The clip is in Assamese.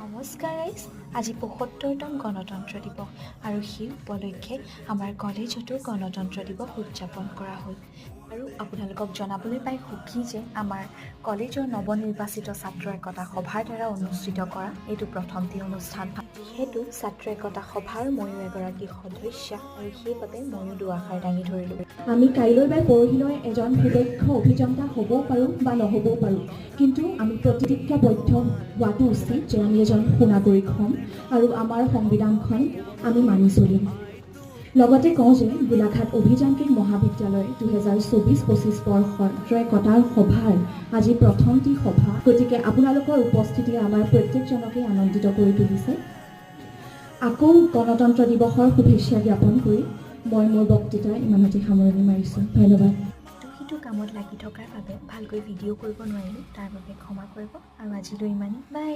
নমস্কাৰ গাইজ, আজি ৭৫তম গণতন্ত্ৰ দিৱস আৰু সেই উপলক্ষে আমাৰ কলেজতো গণতন্ত্ৰ দিৱস উদযাপন কৰা হ'ল। আৰু আপোনালোকক জনাবলৈ পাই সুখী যে আমাৰ কলেজৰ নৱনিৰ্বাচিত ছাত্ৰ একতা সভাৰ দ্বাৰা অনুষ্ঠিত কৰা এইটো প্ৰথমটি অনুষ্ঠান। যিহেতু ছাত্ৰ একতা সভাৰ ময়ো এগৰাকী সদস্যা আৰু সেইবাবে ময়ো দুআষাৰ দাঙি ধৰিলোঁ। আমি কাইলৈ বা পৰহিলৈ এজন সুদক্ষ অভিযন্তা হ'বও পাৰোঁ বা নহ'বও পাৰোঁ, কিন্তু আমি প্ৰতিজ্ঞাবদ্ধ হোৱাটো উচিত যে আমি এজন সুনাগৰিক হ'ম আৰু আমাৰ সংবিধানখন আমি মানি চলিম। লগতে কওঁ যে গোলাঘাট অভিযান্ত্ৰিক মহাবিদ্যালয় 2024-25 বৰ্ষৰ একতাৰ সভাৰ আজি প্ৰথমটি সভা, গতিকে আপোনালোকৰ উপস্থিতিয়ে আমাৰ প্ৰত্যেকজনকে আনন্দিত কৰি তুলিছে। আকৌ গণতন্ত্ৰ দিৱসৰ শুভেচ্ছা জ্ঞাপন কৰি মই মোৰ বক্তৃতা ইমানতে সামৰণি মাৰিছোঁ। ধন্যবাদ। সিটো কামত লাগি থকাৰ বাবে ভালকৈ ভিডিঅ' কৰিব নোৱাৰিলোঁ, তাৰ বাবে ক্ষমা কৰিব আৰু আজিলৈ ইমানেই। বাই।